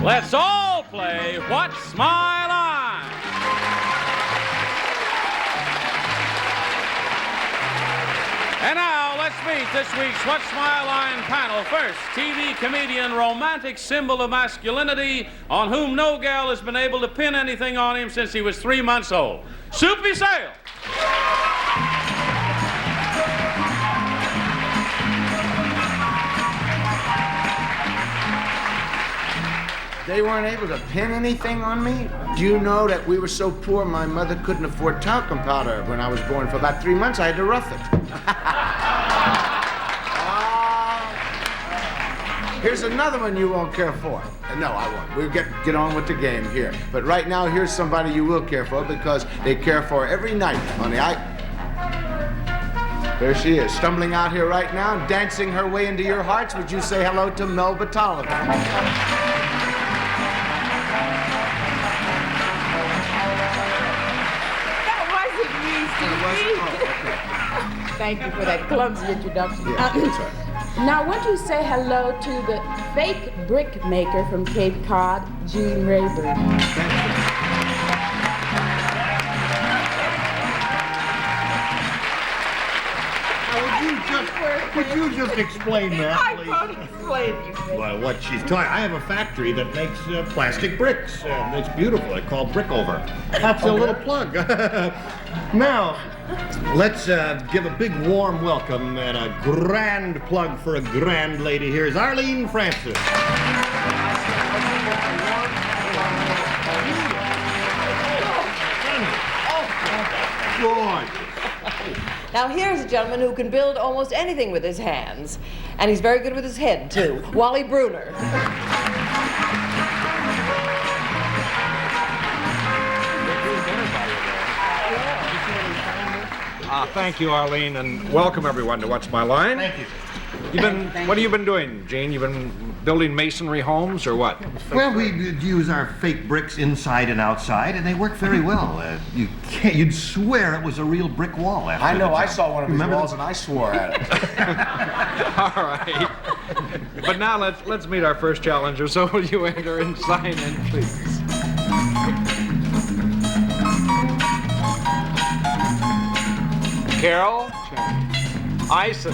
Let's all play What's My Line? And now, let's meet this week's What's My Line panel. First, TV comedian, romantic symbol of masculinity, on whom no gal has been able to pin anything on him since he was 3 months old. Soupy Sale. They weren't able to pin anything on me? Do you know that we were so poor my mother couldn't afford talcum powder when I was born? For about 3 months I had to rough it. Here's another one you won't care for. No, I won't. We'll get on with the game here. But right now, here's somebody you will care for because they care for every night, honey. There she is, stumbling out here right now, dancing her way into your hearts. Would you say hello to Melba Tolliver? Thank you for that clumsy introduction. Yeah, that's right. Now, won't you say hello to the fake brick maker from Cape Cod, Gene Rayburn? Thank you. Would you just explain that, please? I can't explain it. Well, what she's talking, I have a factory that makes plastic bricks. It's beautiful. I call Brickover. That's a little plug. Now, let's give a big warm welcome and a grand plug for a grand lady. Here's Arlene Francis. Good. Now here's a gentleman who can build almost anything with his hands. And he's very good with his head, too. Wally Bruner. Thank you, Arlene, and welcome everyone to What's My Line. Thank you. What have you been doing, Gene? You've been building masonry homes or what? Well, we use our fake bricks inside and outside, and they work very well. You'd swear it was a real brick wall. After I know, the I job. saw one of his Remember walls and I swore at it. All right. But now let's meet our first challenger. So will you enter and sign in, please? Carol Ison.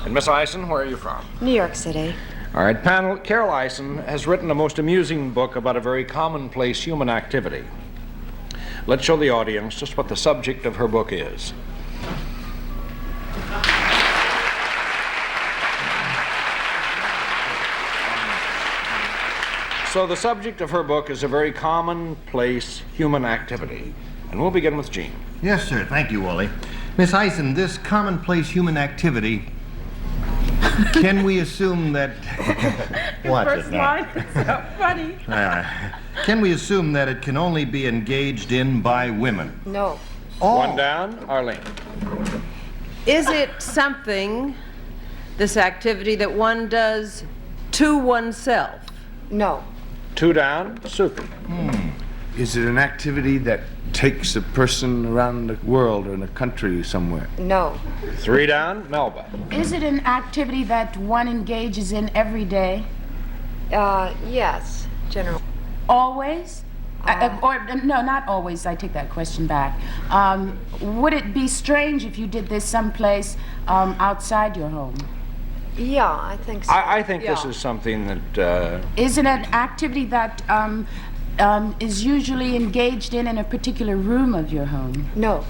And Miss Ison, where are you from? New York City. All right, panel, Carol Ison has written a most amusing book about a very commonplace human activity. Let's show the audience just what the subject of her book is. So the subject of her book is a very commonplace human activity. And we'll begin with Gene. Yes, sir. Thank you, Wally. Miss Ison, this commonplace human activity, can we assume that... Watch First it now. line is so funny. Can we assume that it can only be engaged in by women? No. Oh. One down, Arlene. Is it something, this activity, that one does to oneself? No. Two down, Soupy. Is it an activity that takes a person around the world or in a country somewhere? No. Three down, Melba. Is it an activity that one engages in every day? Yes, general. Always? No, not always. I take that question back. Would it be strange if you did this someplace outside your home? Yeah, I think so. I think this Yeah. is something that... Is it an activity that is usually engaged in a particular room of your home? No.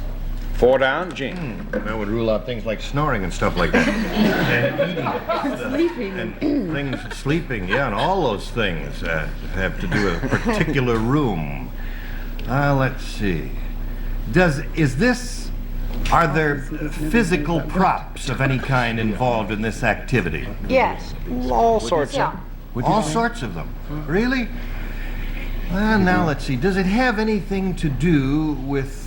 Four down, Gene. That would rule out things like snoring and stuff like that. And Sleeping. and things, sleeping, yeah, and all those things have to do with a particular room. Let's see. Are there physical props of any kind involved in this activity? Yes. All sorts Yeah. of... All sorts of them. Really? Well, now let's see. Does it have anything to do with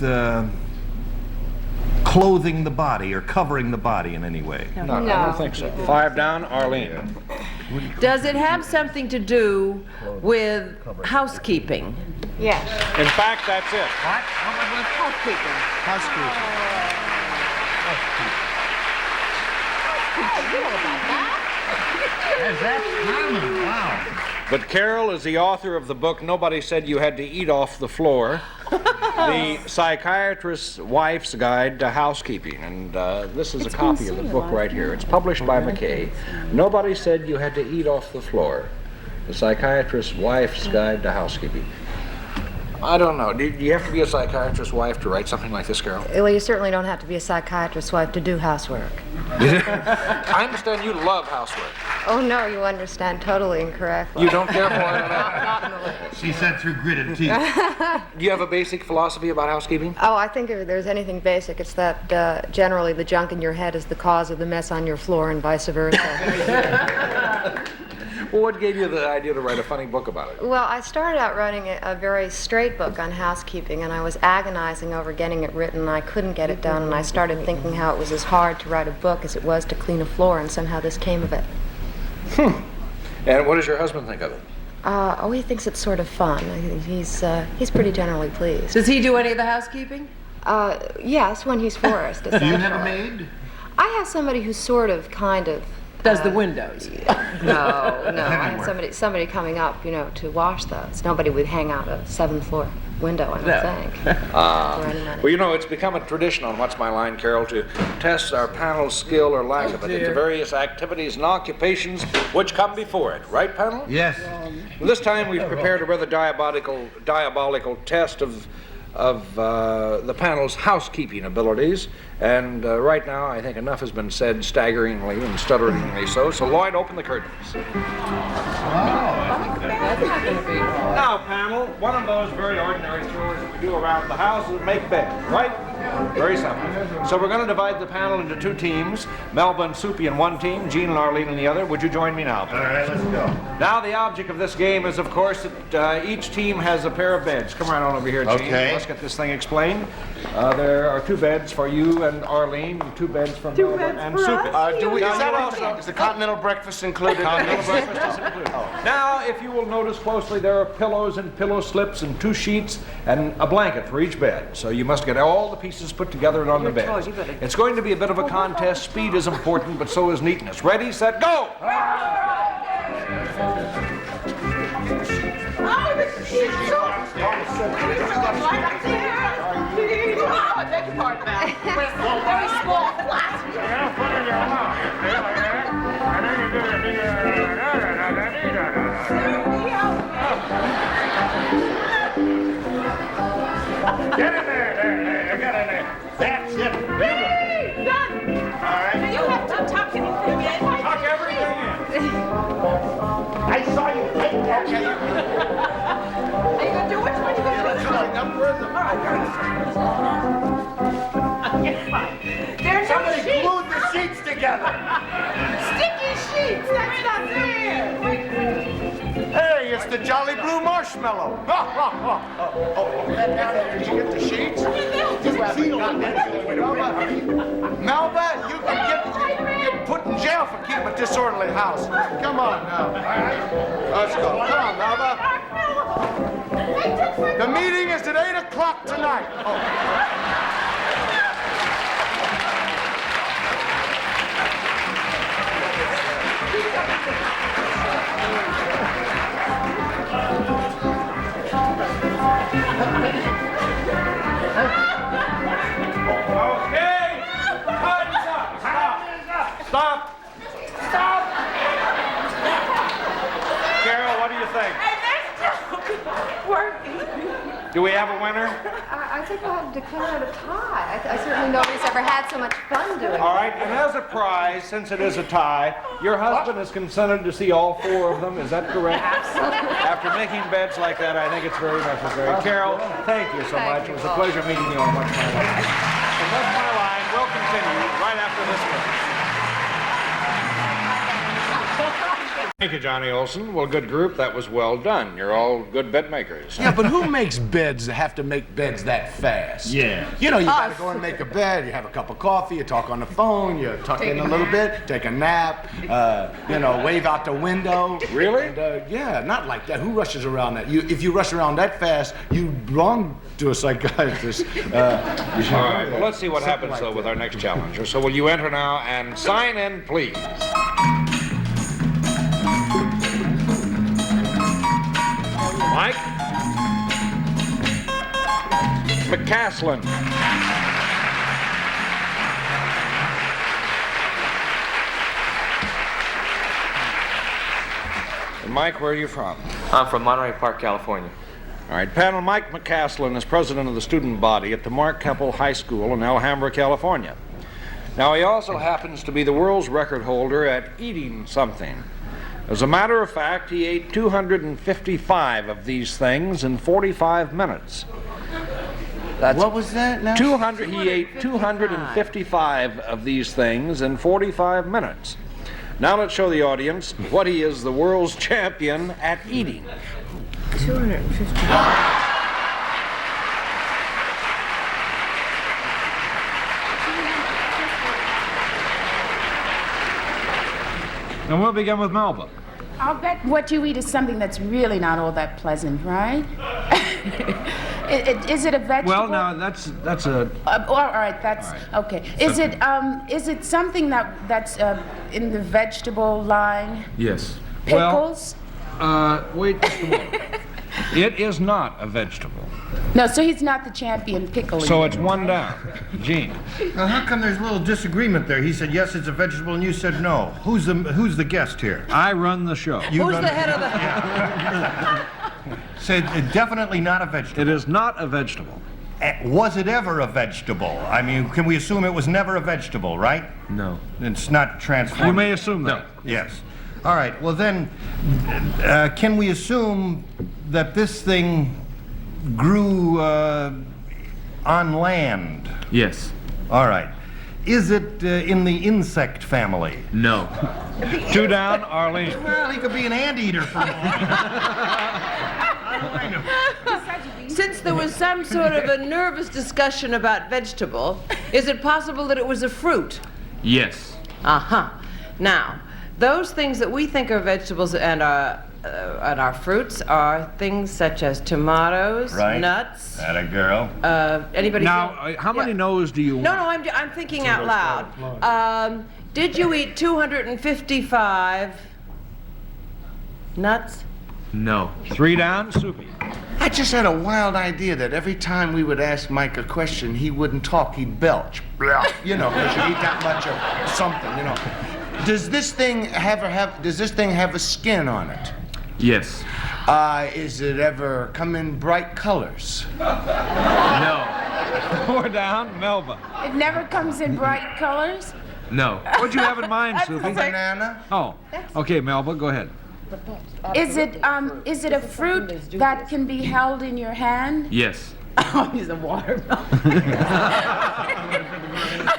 clothing the body or covering the body in any way? No, I don't think so. 5 down, Arlene. Does it have something to do with housekeeping? Yes. In fact, that's it. Housekeeping. But Carol is the author of the book Nobody Said You Had to Eat Off the Floor, the psychiatrist's wife's guide to housekeeping. And this is a copy of the book right here. It's published by McKay. Nobody Said You Had to Eat Off the Floor, the psychiatrist's wife's guide to housekeeping. I don't know. Do you have to be a psychiatrist's wife to write something like this, Carol? Well, you certainly don't have to be a psychiatrist's wife to do housework. I understand you love housework. Oh, no, you understand totally incorrectly. You don't care for it at all. Not in the least. She said through gritted teeth. Do you have a basic philosophy about housekeeping? Oh, I think if there's anything basic, it's that generally the junk in your head is the cause of the mess on your floor and vice versa. Well, what gave you the idea to write a funny book about it? Well, I started out writing a very straight book on housekeeping, and I was agonizing over getting it written, and I couldn't get it done, and I started thinking how it was as hard to write a book as it was to clean a floor, and somehow this came of it. And what does your husband think of it? Oh, he thinks it's sort of fun. He's pretty generally pleased. Does he do any of the housekeeping? Yes, when he's forced. Do you have a maid? I have somebody who's sort of, kind of. Does the windows? No. I have somebody coming up, to wash those. Nobody would hang out a 7th floor window, I don't think. For any money. Well, it's become a tradition on What's My Line, Carol, to test our panel's skill or lack of it into various activities and occupations which come before it. Right, panel? Yes. Well, this time we've prepared a rather diabolical test of the panel's housekeeping abilities. And right now, I think enough has been said staggeringly and stutteringly so. So, Lloyd, open the curtains. Now, panel, one of those very ordinary chores that we do around the house is make beds, right? Very simple. So we're going to divide the panel into 2 teams. Melba and Soupy in one team, Jean and Arlene in the other. Would you join me now? All right, let's go. Now, the object of this game is, of course, that each team has a pair of beds. Come right on over here, Jean. Okay. Let's get this thing explained. There are 2 beds for you and Arlene, and 2 beds for Melba and Soupy. Is the continental breakfast included? Continental breakfast is included. Now, if you will notice closely, there are pillows and pillow slips and 2 sheets and a blanket for each bed. So you must get all the pieces put together and on the bed. It's going to be a bit of a contest. Speed is important, but so is neatness. Ready, set, go! Very small, flat. Get in there, get in there. That's it. Done. All right. You have to tuck anything in. Tuck everything in. I saw you take that. Are you going to do which one? You going to do There's Somebody no sheet. glued the sheets together. Sticky sheets. That's not fair. Hey, it's the Jolly Blue Marshmallow. Did you get the sheets? Melba, you can get put in jail for keeping a disorderly house. Come on now. Let's go. Come on, Melba. The meeting is at 8 o'clock tonight. Okay, time's up. Stop. Carol, what do you think? Do we have a winner? I think we'll have to declare it a tie. I certainly nobody's ever had so much fun doing it. All right, and as a prize, since it is a tie, your husband has consented to see all 4 of them. Is that correct? Absolutely. After making beds like that, I think it's very necessary. Carol, thank you so much. It was a pleasure meeting you on What's My Line. And What's My Line will continue right after this one. Thank you, Johnny Olson. Well, good group. That was well done. You're all good bed makers. Yeah, but who makes beds that have to make beds that fast? Yeah. You know, you gotta go and make a bed, you have a cup of coffee, you talk on the phone, you tuck in a little bit, take a nap, you know, wave out the window. Really? And, yeah, not like that. Who rushes around that? If you rush around that fast, you belong to a psychiatrist. All right, well, let's see what happens, though, with our next challenger. So will you enter now and sign in, please? Mike McCaslin. And Mike, where are you from? I'm from Monterey Park, California. All right, panel, Mike McCaslin is president of the student body at the Mark Keppel High School in Alhambra, California. Now, he also happens to be the world's record holder at eating something. As a matter of fact, he ate 255 of these things in 45 minutes. What was that now? He ate 255 of these things in 45 minutes. Now let's show the audience what he is the world's champion at eating. 255. And we'll begin with Melba. I'll bet what you eat is something that's really not all that pleasant, right? Is it a vegetable? Well, now that's a. All right, that's okay. Is it something that's in the vegetable line? Yes. Pickles? Well, wait just a moment. It is not a vegetable. No, so he's not the champion pickle. So eater, it's one right? down. Gene. Now, how come there's a little disagreement there? He said yes, it's a vegetable, and you said no. Who's the guest here? I run the show. You Who's run the head of the... Said definitely not a vegetable. It is not a vegetable. Was it ever a vegetable? I mean, can we assume it was never a vegetable, right? No. It's not transformed. You may assume that. Yes. All right. Well, then, can we assume that this thing grew on land? Yes. All right. Is it in the insect family? No. 2 down, Arlene. Well, he could be an anteater for all I know. Since there was some sort of a nervous discussion about vegetable, is it possible that it was a fruit? Yes. Uh-huh. Now, those things that we think are vegetables and our fruits are things such as tomatoes, Right. nuts. That a girl. Anybody? Now, how many no's do you want? No, I'm thinking out loud. Did you eat 255 nuts? No. 3 down, Soupy. I just had a wild idea that every time we would ask Mike a question, he wouldn't talk, he'd belch. You know, because you eat that much of something, you know. Does this thing have a skin on it? Yes. Is it ever come in bright colors? No. 4 down, Melba. It never comes in bright colors? No. What'd you have in mind, Soupy? Banana? Oh, okay, Melba, go ahead. Is it a fruit that can be held in your hand? Yes. Oh, he's a watermelon.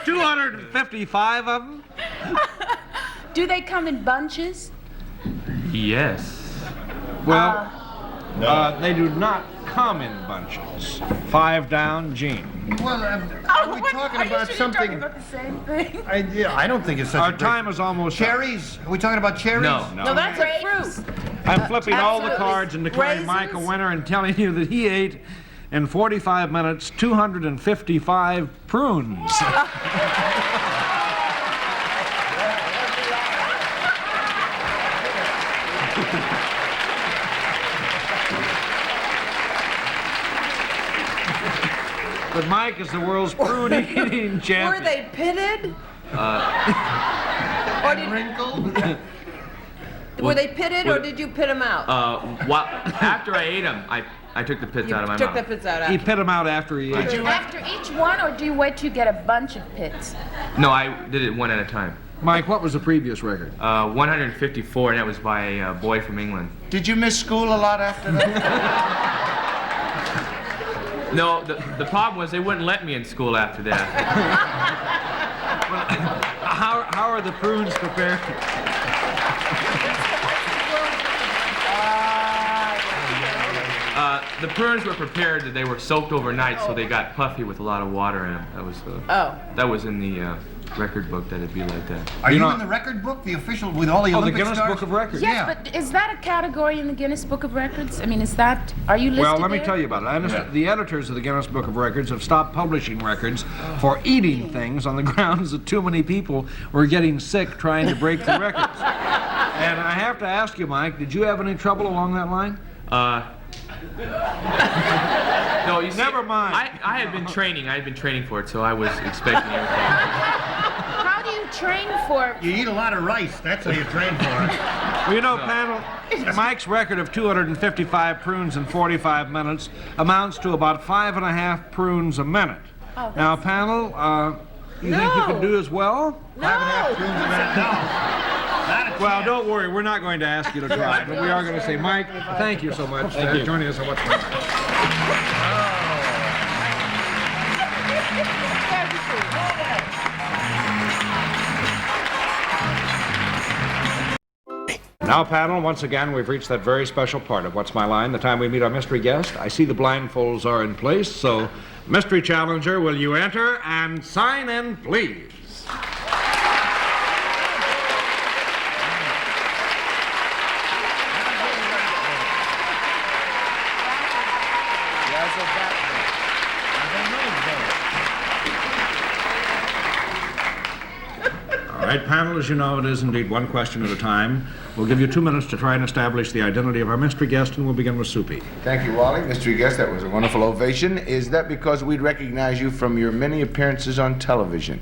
255 of them? Do they come in bunches? Yes. Well, they do not come in bunches. 5 down, Gene. Well, are we talking about something? Talking about the same thing? I don't think it's such Our a great... time is almost up. Cherries? Are we talking about cherries? No. No, that's a fruit. I'm flipping all the absolutely. cards and declaring Mike a Raisins? winner and telling you that he ate, in 45 minutes, 255 prunes. But Mike is the world's prune-eating champion. Were they pitted? Or did, were they pitted, or did you pit them out? After I ate them, I took the pits out of my Took mouth. the pits out He after. pit him out after he ate. After each one, or do you wait till you get a bunch of pits? No, I did it one at a time. Mike, what was the previous record? 154, and that was by a boy from England. Did you miss school a lot after that? No, the problem was they wouldn't let me in school after that. How are the prunes prepared? the prunes were prepared. They were soaked overnight, so they got puffy with a lot of water in them. That was that was in the record book that it'd be like that. Are you in the record book, the official, with all the Olympic the Guinness stars? Book of Records. Yes, but is that a category in the Guinness Book of Records? I mean, is that, are you listed Well, let me there? tell you about it. The editors of the Guinness Book of Records have stopped publishing records for eating things on the grounds that too many people were getting sick trying to break the records. And I have to ask you, Mike, did you have any trouble along that line? No, you see, Never mind. I had been training. I had been training for it, so I was expecting everything. How do you train for? You eat a lot of rice. That's how you train for it. Well, you know, panel, Mike's record of 255 prunes in 45 minutes amounts to about 5.5 prunes a minute. Oh, now, panel, you think you can do as well? No. 5.5 prunes a minute. No. Well, don't worry, we're not going to ask you to try, but we are going to say, Mike, thank you so much for joining us on What's My Line. Now, panel, once again, we've reached that very special part of What's My Line, the time we meet our mystery guest. I see the blindfolds are in place, so, mystery challenger, will you enter and sign in, please? All right, panel, as you know, it is indeed one question at a time. We'll give you 2 minutes to try and establish the identity of our mystery guest, and we'll begin with Soupy. Thank you, Wally. Mystery guest, that was a wonderful ovation. Is that because we'd recognize you from your many appearances on television?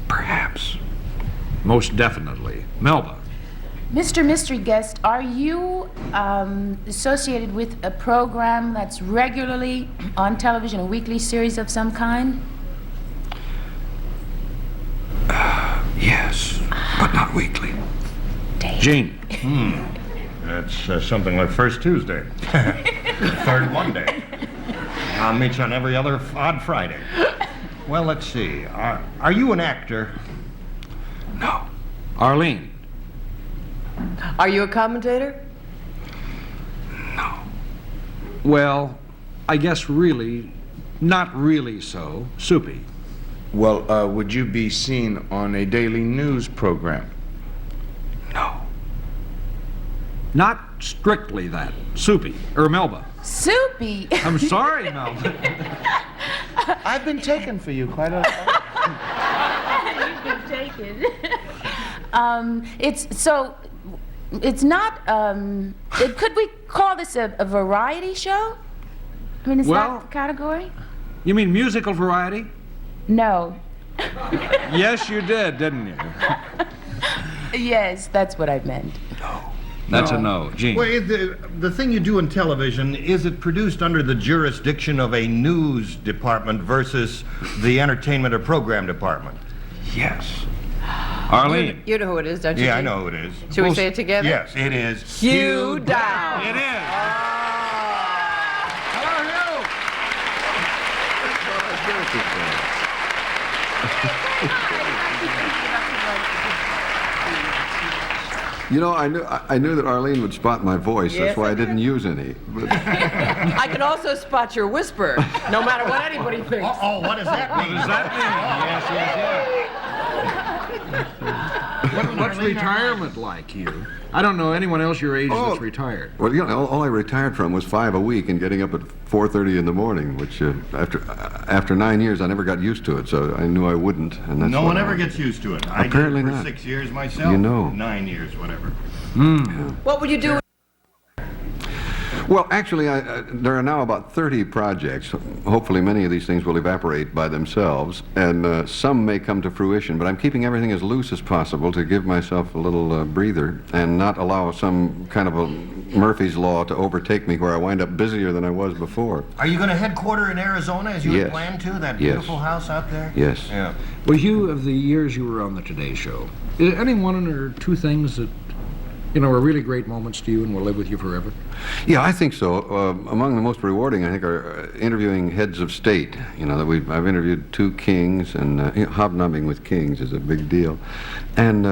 Perhaps. Most definitely. Melba. Mr. Mystery Guest, are you associated with a program that's regularly on television, a weekly series of some kind? Yes, but not weekly. Gene. That's something like First Tuesday. Third Monday. I'll meet you on every other odd Friday. Well, let's see. Are you an actor? No. Arlene. Are you a commentator? No. Well, I guess really, not really so. Soupy. Well, would you be seen on a daily news program? No. Not strictly that. Soupy. Or Melba. Soupy! I'm sorry, Melba. I've been taken for you quite a lot. You've been taken. It's not, could we call this a variety show? I mean, is Well- that the category? You mean musical variety? No. Yes, you did, didn't you? Yes, that's what I meant. That's a no. Gene. Well, the thing you do in television, is it produced under the jurisdiction of a news department versus the entertainment or program department? Yes. Arlene. You know who it is, don't you? Yeah, I Gene? know who it is. Should we say it together? Yes, it is. Hugh Downs. It is. You know, I knew that Arlene would spot my voice. That's why I didn't use any. But I can also spot your whisper, no matter what anybody thinks. Uh-oh, what does that mean? What does that mean? Yes. What's retirement like, Hugh? I don't know anyone else your age that's retired. well, you know, all I retired from was 5 a week and getting up at 4:30 in the morning, which after 9 years I never got used to it, so I knew I wouldn't. And that's No what one I- ever gets used to it. Apparently I did it for not. 6 years myself. You know. 9 years, whatever. What would you do? Well, actually, there are now about 30 projects. Hopefully, many of these things will evaporate by themselves, and some may come to fruition. But I'm keeping everything as loose as possible to give myself a little breather and not allow some kind of a Murphy's Law to overtake me where I wind up busier than I was before. Are you going to headquarter in Arizona as you Yes. had planned to? That Yes. beautiful house out there? Yes. Yeah. Well, Hugh, of the years you were on the Today Show, is there any one or two things that, you know, are really great moments to you and will live with you forever? Yeah, I think so. Among the most rewarding, I think, are interviewing heads of state. You know, I've interviewed 2 kings, and hobnobbing with kings is a big deal. And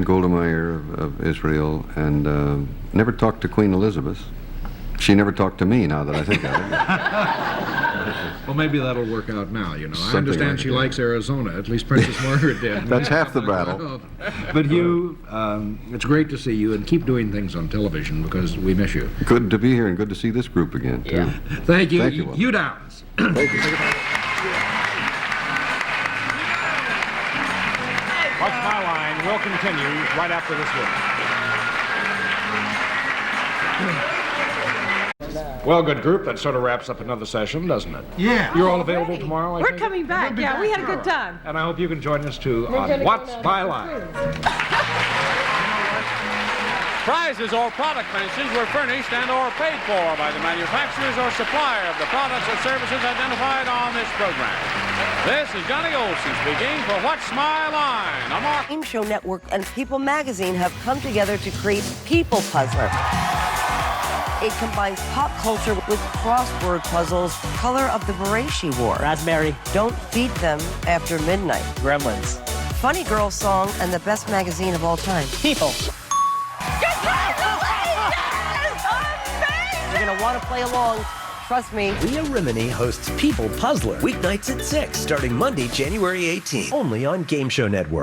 Golda Meir of Israel, and never talked to Queen Elizabeth. She never talked to me, now that I think of it. Well, maybe that'll work out now, you know. I Something understand like she that. likes Arizona. At least Princess Margaret did. That's half the battle. But Hugh, it's great to see you, and keep doing things on television because we miss you. Good to be here and good to see this group again, too. Yeah. Thank you. Thank you, Will. Hugh Downs. Thank you. Watch My Line will continue right after this one. Well, good group, that sort of wraps up another session, doesn't it? Yeah. You're all available tomorrow, I We're take it? coming back. Yeah, we had a good time. And I hope you can join us too on What's My Line. Prizes or product mentions were furnished and or paid for by the manufacturers or supplier of the products or services identified on this program. This is Johnny Olson speaking for What's My Line? I'm Mark. Game Show Network and People Magazine have come together to create People Puzzler. It combines pop culture with crossword puzzles, color of the beret she wore. Raspberry. Don't feed them after midnight. Gremlins. Funny girl song and the best magazine of all time. People. You're gonna want to play along. Trust me. Leah Remini hosts People Puzzler. Weeknights at 6, starting Monday, January 18th. Only on Game Show Network.